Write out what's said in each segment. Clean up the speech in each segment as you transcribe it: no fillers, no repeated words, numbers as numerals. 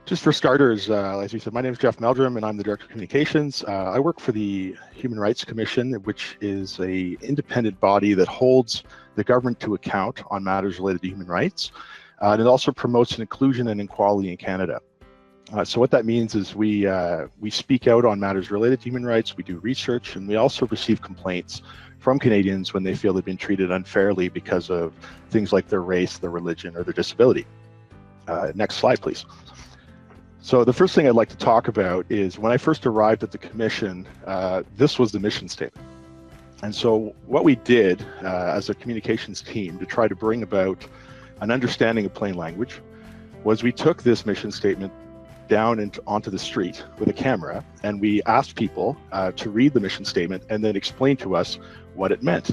Just for starters, as you said, my name is Jeff Meldrum, and I'm the Director of Communications. I work for the Human Rights Commission, which is an independent body that holds the government to account on matters related to human rights. And it also promotes inclusion and equality in Canada. So what that means is we speak out on matters related to human rights, we do research, and we also receive complaints from Canadians when they feel they've been treated unfairly because of things like their race, their religion, or their disability. Next slide, please. So the first thing I'd like to talk about is when I first arrived at the Commission, this was the mission statement. And so what we did as a communications team to try to bring about an understanding of plain language was we took this mission statement down onto the street with a camera, and we asked people to read the mission statement and then explain to us what it meant.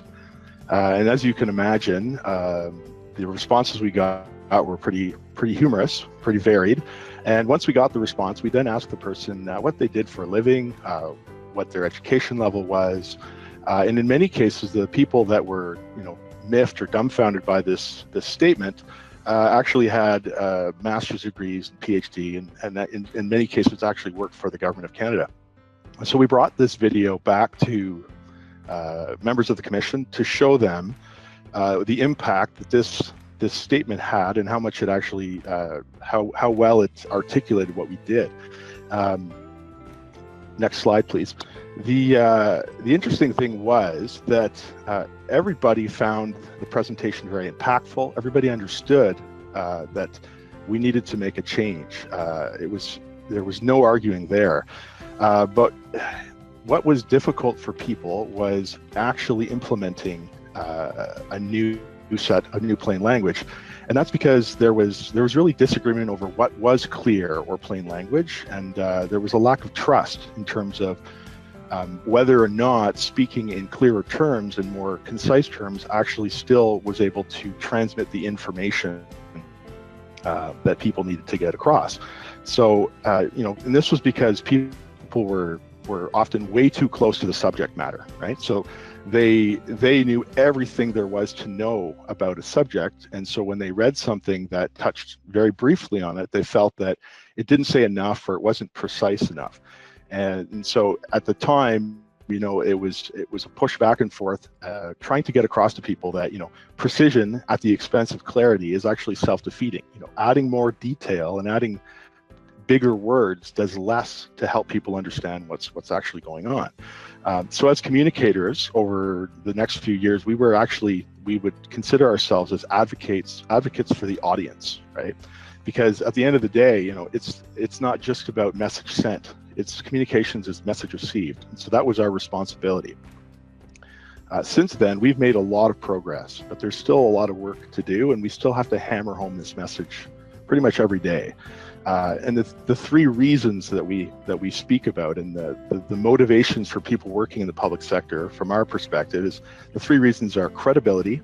And as you can imagine, the responses we got were pretty humorous, pretty varied. And once we got the response, we then asked the person what they did for a living, what their education level was. And in many cases, the people that were, miffed or dumbfounded by this statement actually had master's degrees and PhD, and that in many cases actually worked for the government of Canada. So we brought this video back to members of the Commission to show them the impact that this statement had and how much it actually, how well it articulated what we did. Next slide, please. The interesting thing was that everybody found the presentation very impactful. Everybody understood that we needed to make a change. There was no arguing there. But what was difficult for people was actually implementing a new plain language. And that's because there was really disagreement over what was clear or plain language, and there was a lack of trust in terms of whether or not speaking in clearer terms and more concise terms actually still was able to transmit the information that people needed to get across. So, and this was because people were often way too close to the subject matter, right? So they knew everything there was to know about a subject, and so when they read something that touched very briefly on it, they felt that it didn't say enough or it wasn't precise enough. And so at the time, it was a push back and forth, trying to get across to people that precision at the expense of clarity is actually self-defeating. Adding more detail and adding bigger words does less to help people understand what's actually going on. So as communicators over the next few years, we would consider ourselves as advocates for the audience, right? Because at the end of the day, it's not just about message sent. It's communications is message received. And so that was our responsibility. Since then, we've made a lot of progress, but there's still a lot of work to do, and we still have to hammer home this message pretty much every day. And the three reasons that we speak about and the motivations for people working in the public sector from our perspective is the three reasons are credibility,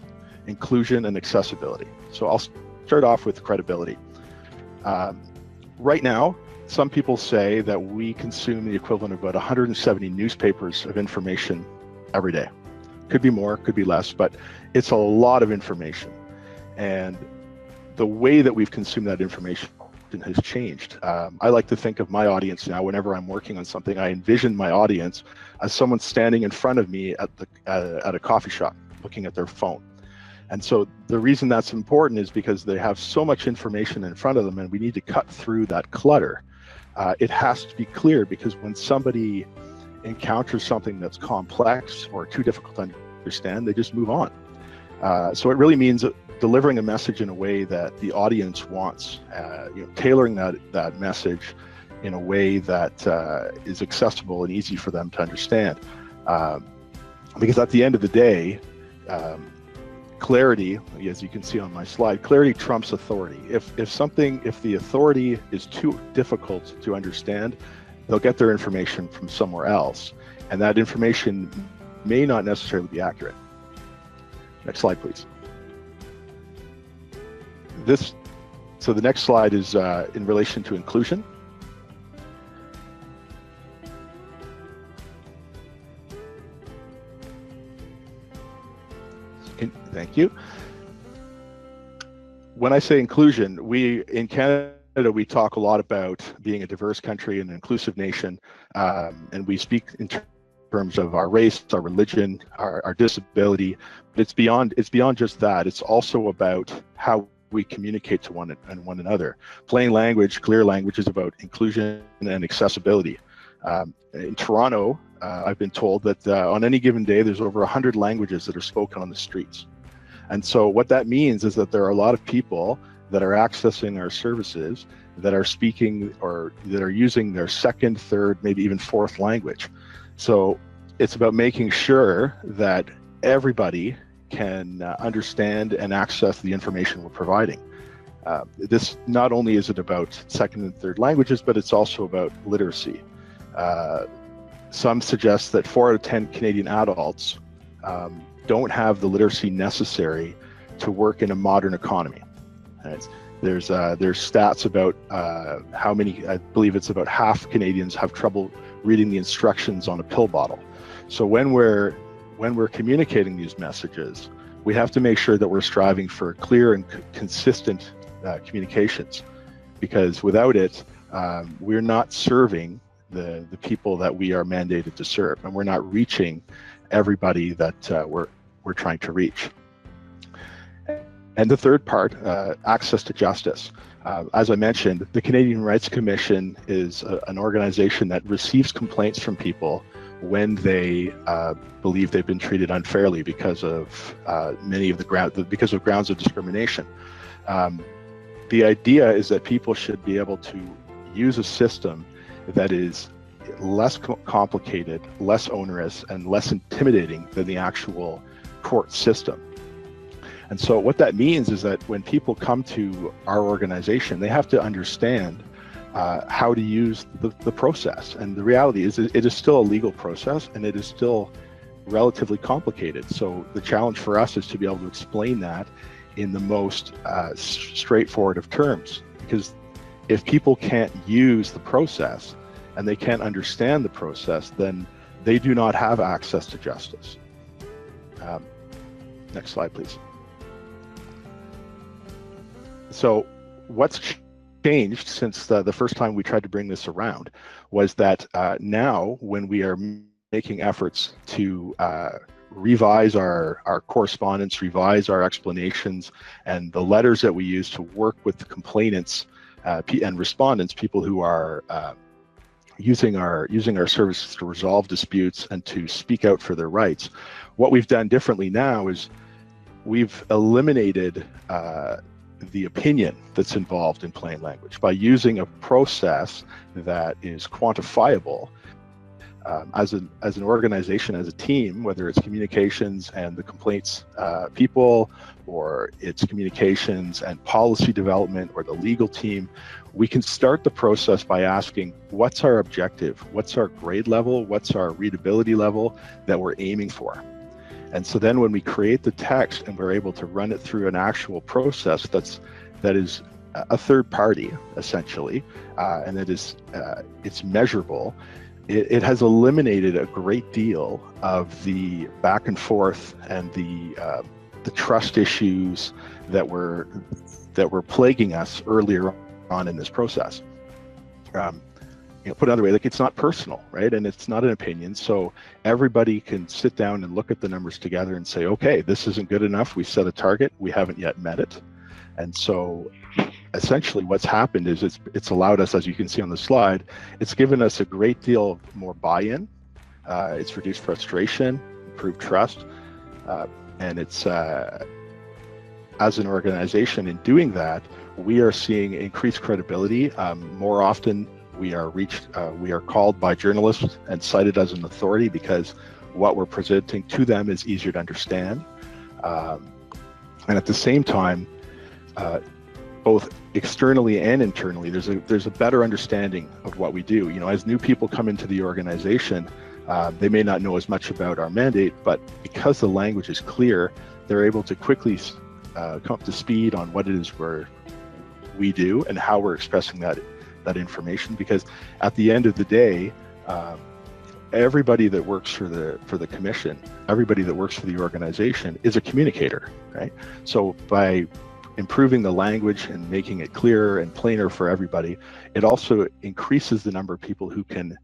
inclusion, and accessibility. So I'll start off with credibility. Right now, some people say that we consume the equivalent of about 170 newspapers of information every day. Could be more, could be less, but it's a lot of information. And the way that we've consumed that information has changed. I like to think of my audience now, whenever I'm working on something, I envision my audience as someone standing in front of me at a coffee shop, looking at their phone. And so the reason that's important is because they have so much information in front of them, and we need to cut through that clutter. It has to be clear, because when somebody encounters something that's complex or too difficult to understand, they just move on. So it really means delivering a message in a way that the audience wants, tailoring that message in a way that is accessible and easy for them to understand. Because at the end of the day, clarity, as you can see on my slide, clarity trumps authority. If the authority is too difficult to understand, they'll get their information from somewhere else, and that information may not necessarily be accurate. Next slide, please. So the next slide is in relation to inclusion. Thank you. When I say inclusion, we in Canada we talk a lot about being a diverse country and an inclusive nation, and we speak in terms of our race, our religion, our disability. But it's beyond just that. It's also about how we communicate to one another. Plain language, clear language is about inclusion and accessibility. In Toronto, I've been told that on any given day, there's over 100 languages that are spoken on the streets. And so what that means is that there are a lot of people that are accessing our services that are speaking or that are using their second, third, maybe even fourth language. So it's about making sure that everybody can understand and access the information we're providing. This not only is it about second and third languages, but it's also about literacy. Some suggest that 4 out of 10 Canadian adults don't have the literacy necessary to work in a modern economy. There's stats about how many, I believe it's about half Canadians have trouble reading the instructions on a pill bottle. So when we're communicating these messages, we have to make sure that we're striving for clear and consistent communications, because without it, we're not serving the people that we are mandated to serve, and we're not reaching everybody that we're trying to reach. And the third part, access to justice. As I mentioned, the Canadian Rights Commission is an organization that receives complaints from people when they believe they've been treated unfairly because of because of grounds of discrimination. The idea is that people should be able to use a system that is less complicated, less onerous, and less intimidating than the actual court system. And so what that means is that when people come to our organization, they have to understand how to use the process. And the reality is it is still a legal process, and it is still relatively complicated. So the challenge for us is to be able to explain that in the most straightforward of terms. Because if people can't use the process and they can't understand the process, then they do not have access to justice. Next slide, please. So what's changed since the first time we tried to bring this around was that now when we are making efforts to revise our correspondence, revise our explanations, and the letters that we use to work with the complainants and respondents, people who are using our services to resolve disputes and to speak out for their rights, what we've done differently now is we've eliminated the opinion that's involved in plain language by using a process that is quantifiable. As an organization, as a team, whether it's communications and the complaints people, or it's communications and policy development, or the legal team, we can start the process by asking, what's our objective? What's our grade level? What's our readability level that we're aiming for? And so then when we create the text and we're able to run it through an actual process that is a third party, essentially, and it is it's measurable, it has eliminated a great deal of the back and forth and the trust issues that were plaguing us earlier on in this process. Put another way, like, it's not personal, right? And it's not an opinion. So everybody can sit down and look at the numbers together and say, okay, this isn't good enough. We set a target, we haven't yet met it. And so essentially what's happened is it's allowed us, as you can see on the slide, it's given us a great deal more buy-in. It's reduced frustration, improved trust. And it's, as an organization, in doing that, we are seeing increased credibility. More often, we are called by journalists and cited as an authority because what we're presenting to them is easier to understand. And at the same time, both externally and internally, there's a better understanding of what we do. As new people come into the organization, they may not know as much about our mandate, but because the language is clear, they're able to quickly come up to speed on what it is we do and how we're expressing that information. Because at the end of the day, everybody that works for the commission, everybody that works for the organization is a communicator, right? So by improving the language and making it clearer and plainer for everybody, it also increases the number of people who can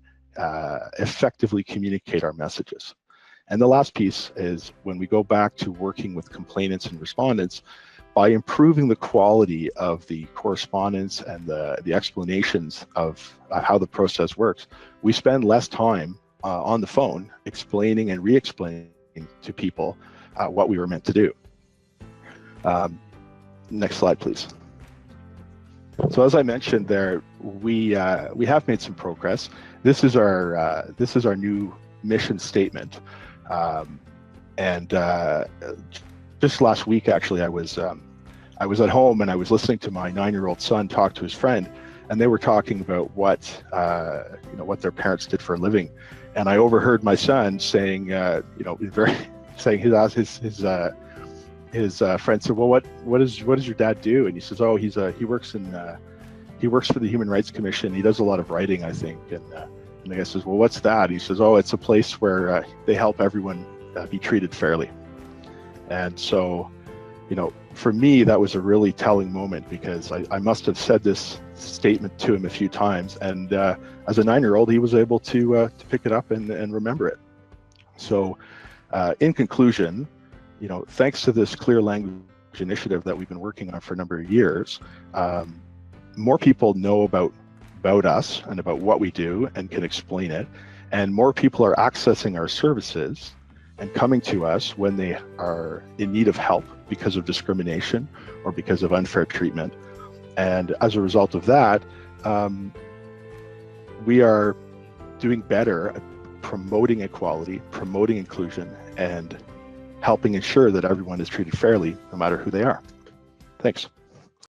effectively communicate our messages. And the last piece is when we go back to working with complainants and respondents, by improving the quality of the correspondence and the explanations of how the process works, we spend less time on the phone explaining and re-explaining to people what we were meant to do. Next slide, please. So as I mentioned there, we have made some progress. This is our new mission statement, and just last week, actually, I was at home and I was listening to my 9-year-old son talk to his friend, and they were talking about what what their parents did for a living, and I overheard my son saying, his friend said, "Well, what does your dad do?" And he says, "Oh, he works for the Human Rights Commission. He does a lot of writing, I think." And the guy says, "Well, what's that?" He says, "Oh, it's a place where they help everyone be treated fairly." And so, for me, that was a really telling moment, because I must have said this statement to him a few times, and as a 9-year-old, he was able to pick it up and remember it. So, in conclusion, thanks to this clear language initiative that we've been working on for a number of years, more people know about us and about what we do and can explain it, and more people are accessing our services and coming to us when they are in need of help because of discrimination or because of unfair treatment. And as a result of that, we are doing better at promoting equality, promoting inclusion, and helping ensure that everyone is treated fairly, no matter who they are. Thanks.